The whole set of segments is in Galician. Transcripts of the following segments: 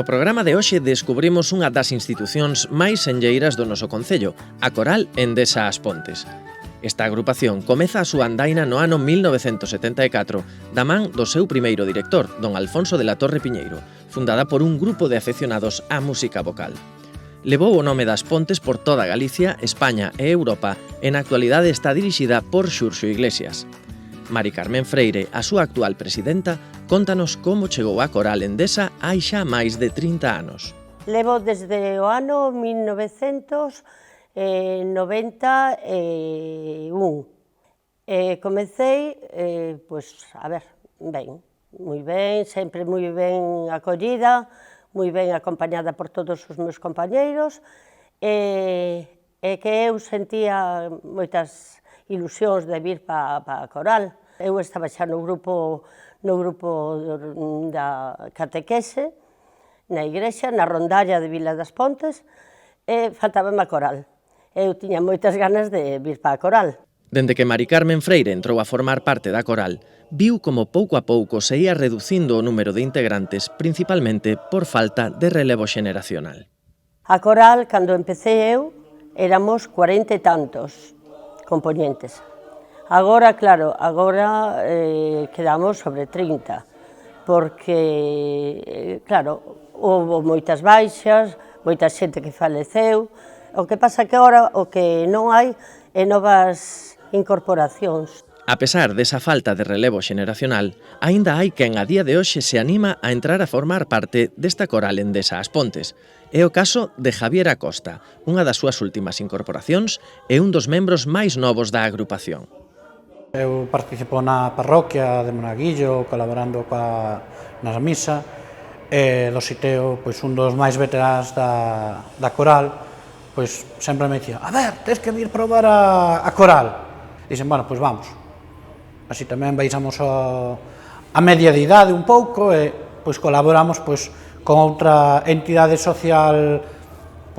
No programa de hoxe descubrimos unha das institucións máis senlleiras do noso concello, a Coral Endesa As Pontes. Esta agrupación comeza a súa andaina no ano 1974, da man do seu primeiro director, don Alfonso de la Torre Piñeiro, fundada por un grupo de afeccionados á música vocal. Levou o nome das Pontes por toda Galicia, España e Europa e na actualidade está dirixida por Xurxo Iglesias. Mari Carmen Freire, a súa actual presidenta, contanos como chegou a Coral Endesa hai xa máis de 30 anos. Levo desde o ano 1991. Comecei, moi ben, sempre moi ben acollida, moi ben acompañada por todos os meus compañeiros, e que eu sentía moitas ilusións de vir para a Coral. Eu estaba xa no grupo da catequese, na igrexa, na rondalla de Vila das Pontes, e faltábame a Coral. Eu tiña moitas ganas de vir para a Coral. Dende que Mari Carmen Freire entrou a formar parte da Coral, viu como pouco a pouco se ia reducindo o número de integrantes, principalmente por falta de relevo xeneracional. A Coral, cando empecé eu, éramos 40 e tantos componentes. Agora, claro, quedamos sobre 30, porque, claro, houve moitas baixas, moita xente que faleceu. O que pasa que agora o que non hai é novas incorporacións. A pesar desa falta de relevo xeneracional, aínda hai quen a día de hoxe se anima a entrar a formar parte desta Coral Endesa As Pontes. É o caso de Javier Acosta, unha das súas últimas incorporacións e un dos membros máis novos da agrupación. Eu participo na parroquia de Monaguillo, colaborando nas misa, e do Siteo, un dos máis veteráns da Coral, sempre me dicía: a ver, tens que vir probar a Coral. Dixen, bueno, vamos. Así tamén baixamos a media de idade un pouco e colaboramos con outra entidade social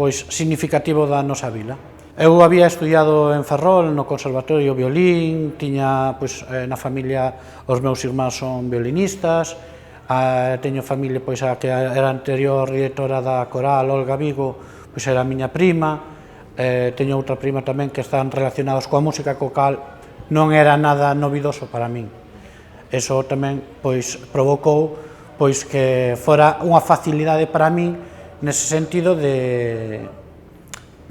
significativo da nosa vila. Eu había estudiado en Ferrol, no Conservatorio violín, tiña na familia, os meus irmáns son violinistas, teño familia a que era anterior directora da Coral, Olga Vigo, era a miña prima, teño outra prima tamén que están relacionados coa música, co cal non era nada novidoso para min. Eso tamén provocou que fora unha facilidade para min nese sentido de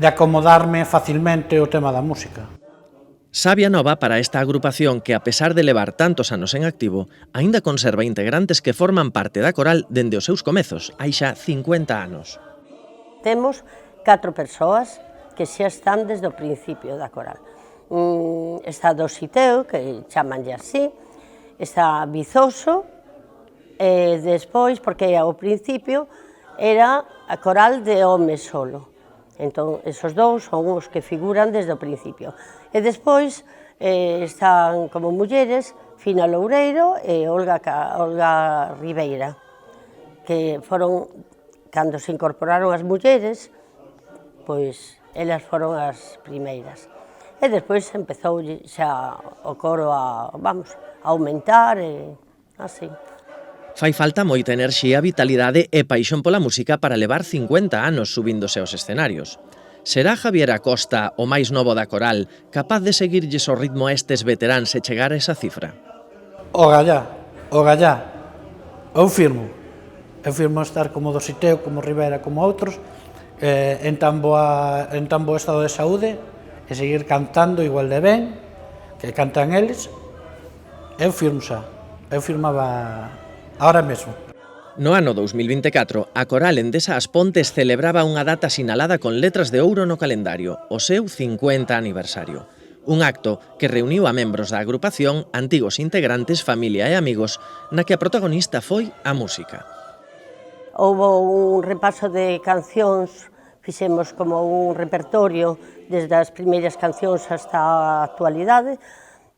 acomodarme facilmente o tema da música. Sabia nova para esta agrupación que, a pesar de levar tantos anos en activo, aínda conserva integrantes que forman parte da Coral dende os seus comezos, hai xa 50 anos. Temos 4 persoas que xa están desde o principio da Coral. Está do Siteo, que chamanlle así, está Vizoso, e despois, porque ao principio era a Coral de homes solo. Entón, esos dous son os que figuran desde o principio. E despois están como mulleres Fina Loureiro e Olga Ribeira, que foron, cando se incorporaron as mulleres, elas foron as primeiras. E despois empezou xa o coro a aumentar e así. Fai falta moita enerxía, vitalidade e paixón pola música para levar 50 anos subíndose aos escenarios. Será Javier Acosta, o máis novo da Coral, capaz de seguirlles o ritmo a estes veteráns e chegar a esa cifra? O gallá. Eu firmo estar como do Siteo, como Ribera, como outros, en tan bo estado de saúde, e seguir cantando igual de ben, que cantan eles. Eu firmaba ahora mesmo. No ano 2024, a Coral Endesa As Pontes celebraba unha data sinalada con letras de ouro no calendario, o seu 50 aniversario. Un acto que reuniu a membros da agrupación, antigos integrantes, familia e amigos, na que a protagonista foi a música. Houve un repaso de cancións, fixemos como un repertorio desde as primeiras cancións hasta a actualidade,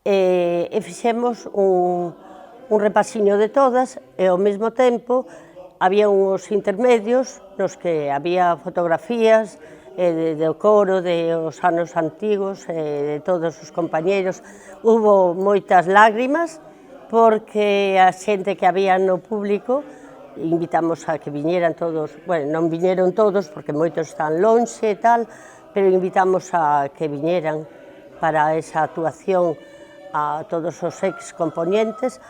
e fixemos un repasiño de todas, e ao mesmo tempo había uns intermedios nos que había fotografías do coro, dos anos antigos, de todos os compañeiros. Hubo moitas lágrimas porque a xente que había no público invitamos a que viñeran todos, bueno, non viñeron todos porque moitos están lonxe e tal, pero invitamos a que viñeran para esa actuación a todos os ex-componentes,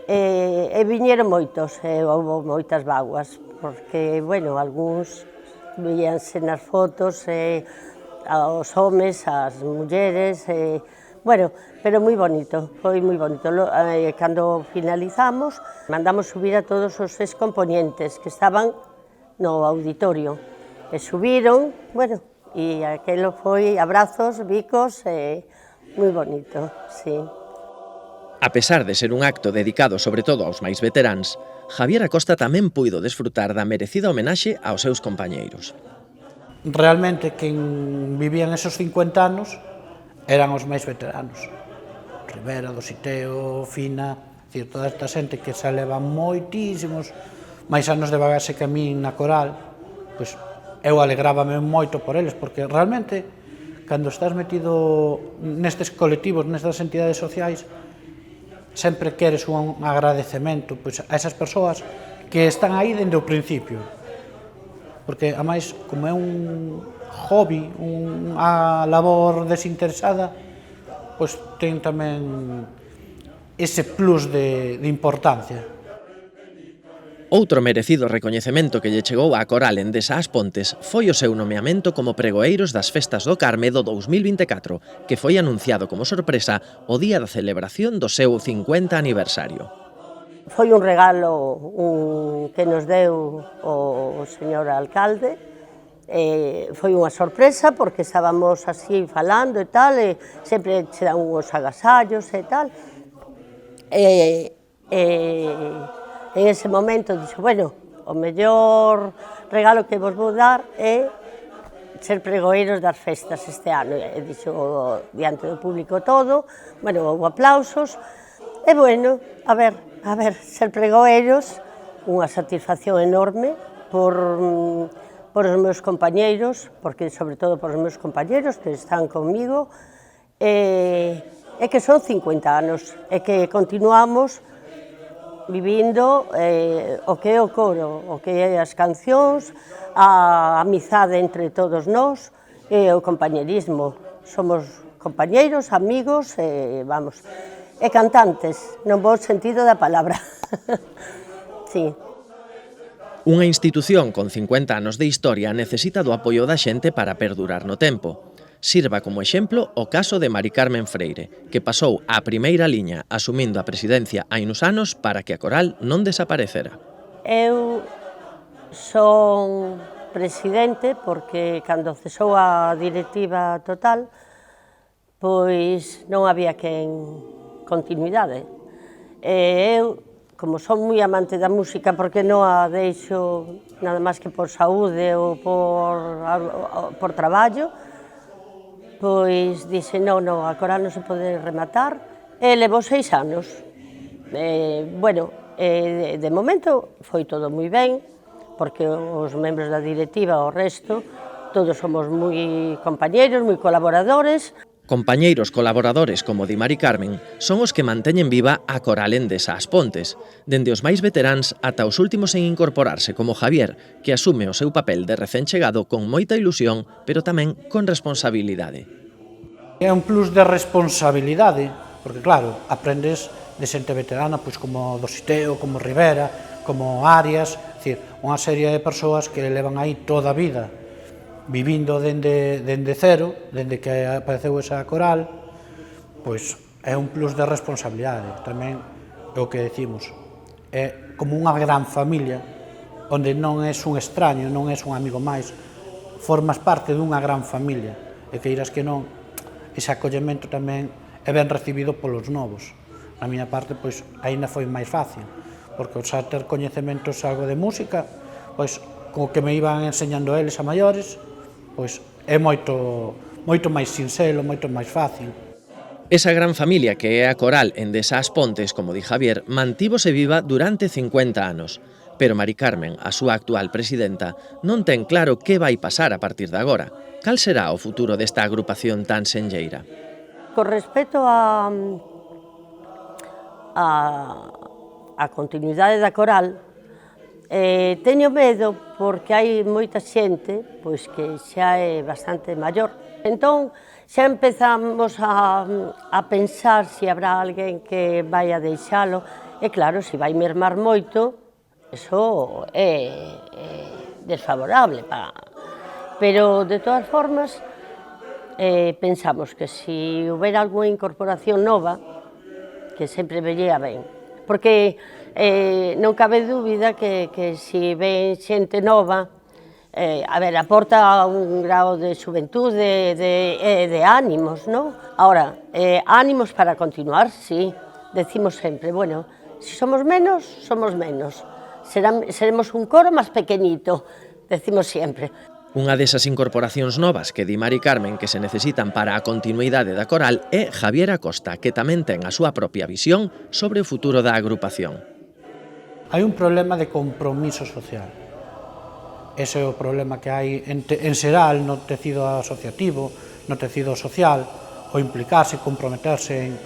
e viñeron moitos, e houve moitas vaguas, porque, bueno, algúns veíanse nas fotos, aos homes, as mulleres, bueno, pero moi bonito, foi moi bonito. Cando finalizamos, mandamos subir a todos os ex-componentes que estaban no auditorio, e subiron, bueno, e aquilo foi abrazos, bicos, moi bonito, sí. A pesar de ser un acto dedicado sobre todo aos máis veteráns, Javier Acosta tamén puido desfrutar da merecida homenaxe aos seus compañeiros. Realmente, quen vivían esos 50 anos eran os máis veteranos. Rivera, Dositeo, Fina, toda esta xente que se leva moitísimos máis anos de bagaxe que a min na coral, pois eu alegrábame moito por eles, porque realmente, cando estás metido nestes colectivos, nestas entidades sociais, sempre queres un agradecemento pois, a esas persoas que están aí dende o principio. Porque, ademais, como é un hobby, unha labor desinteresada, pois ten tamén ese plus de importancia. Outro merecido recoñecemento que lle chegou á Coral Endesa As Pontes foi o seu nomeamento como pregoeiros das Festas do Carme do 2024, que foi anunciado como sorpresa o día da celebración do seu 50 aniversario. Foi un regalo que nos deu o señor alcalde, foi unha sorpresa porque estábamos así falando e tal, e sempre se dan uns agasallos e tal, en ese momento dixo, bueno, o mellor regalo que vos vou dar é ser pregoeiros das festas este ano, e dixo diante do público todo, bueno, houve aplausos, e bueno, a ver, ser pregoeiros, unha satisfacción enorme por os meus compañeiros, porque sobre todo por os meus compañeiros que están comigo, e que son 50 anos, e que continuamos vivindo o que é o coro, o que é as cancións, a amizade entre todos nós e o compañerismo. Somos compañeiros, amigos, vamos, e cantantes, no bo sentido da palabra. Sí. Unha institución con 50 anos de historia necesita do apoio da xente para perdurar no tempo. Sirva como exemplo o caso de Mari Carmen Freire, que pasou á primeira liña asumindo a presidencia hai uns anos para que a coral non desaparecera. Eu son presidente porque cando cesou a directiva total, pois non había quen continuidade. E eu, como son moi amante da música, porque non a deixo nada máis que por saúde ou por traballo, pois dixe, non, a coral non se pode rematar, e levou 6 anos. Bueno, de momento foi todo moi ben, porque os membros da directiva, o resto, todos somos moi compañeiros, moi colaboradores. Compañeiros colaboradores como di Mari Carmen son os que manteñen viva a Coral Endesa As Pontes, dende os máis veteráns ata os últimos en incorporarse como Javier, que asume o seu papel de recén chegado con moita ilusión, pero tamén con responsabilidade. É un plus de responsabilidade, porque claro, aprendes de xente veterana, pois como Dositeo, como Rivera, como Arias, unha serie de persoas que levan aí toda a vida vivindo dende cero, dende que apareceu esa coral, pois é un plus de responsabilidade. Tamén é o que decimos, é como unha gran familia, onde non és un extraño, non és un amigo máis, formas parte dunha gran familia, e que irás que non, ese acollemento tamén é ben recibido polos novos. Na miña parte, pois, aínda foi máis fácil, porque ao xa ter coñecementos algo de música, pois, co que me iban enseñando eles a maiores, pois é moito máis sinxelo, moito máis fácil. Esa gran familia que é a Coral Endesa As Pontes, como di Javier, mantívose viva durante 50 anos. Pero Mari Carmen, a súa actual presidenta, non ten claro que vai pasar a partir de agora. Cal será o futuro desta agrupación tan senlleira? Con respecto a continuidade da coral, Teño medo porque hai moita xente pois que xa é bastante maior. Entón, xa empezamos a pensar se habrá alguén que vai a deixalo, e claro, se vai mermar moito, eso é desfavorable. Pero, de todas formas, pensamos que se houbera algunha incorporación nova, que sempre vería ben, porque non cabe dúbida que se ven xente nova, aporta un grao de xuventude, de ánimos, non? Ahora, ánimos para continuar, sí, decimos sempre, bueno, se somos menos, seremos un coro máis pequeñito, decimos sempre. Unha desas incorporacións novas que di Mari Carmen que se necesitan para a continuidade da coral é Javier Acosta, que tamén ten a súa propia visión sobre o futuro da agrupación. Hai un problema de compromiso social. Ese é o problema que hai en xeral no tecido asociativo, no tecido social, o implicarse, comprometerse en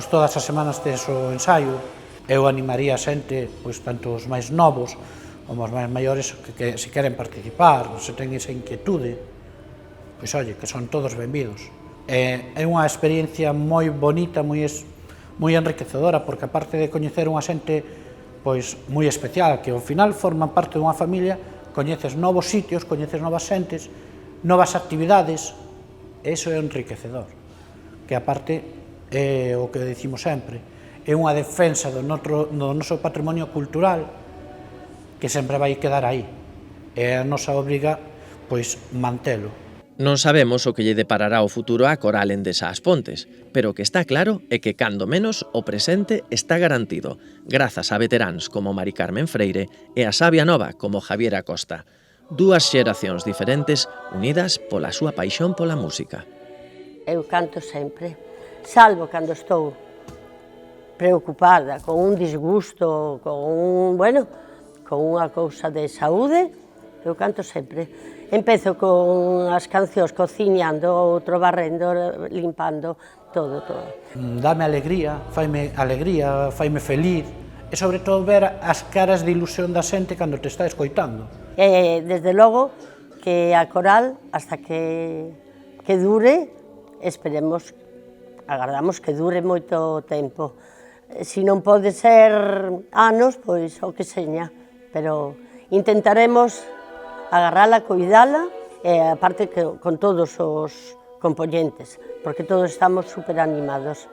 todas as semanas tes o ensaio. Eu animaría a xente, tanto os máis novos como os máis maiores, que se queren participar, se ten esa inquietude, oye, que son todos benvidos. É unha experiencia moi bonita, moi enriquecedora, porque aparte de coñecer unha xente moi especial, que ao final forman parte dunha familia, coñeces novos sitios, coñeces novas xentes, novas actividades, e iso é enriquecedor, que aparte é o que dicimos sempre, é unha defensa do noso patrimonio cultural que sempre vai quedar aí, é a nosa obriga mantelo. Non sabemos o que lle deparará o futuro á coral Endesa As Pontes, pero o que está claro é que, cando menos, o presente está garantido, grazas a veteráns como Mari Carmen Freire e a sabia nova como Javier Acosta. Dúas xeracións diferentes unidas pola súa paixón pola música. Eu canto sempre, salvo cando estou preocupada, con un disgusto, con unha cousa de saúde, eu canto sempre. Empezo con as cancións cociñando, outro barrendo, limpando, todo. Dame alegría, faime feliz, e sobre todo ver as caras de ilusión da xente cando te está escoitando. Desde logo que a coral, hasta que dure, agardamos que dure moito tempo. Se non pode ser anos, pois o que seña, pero intentaremos agarrala, cuidala, e aparte con todos os componentes, porque todos estamos super animados.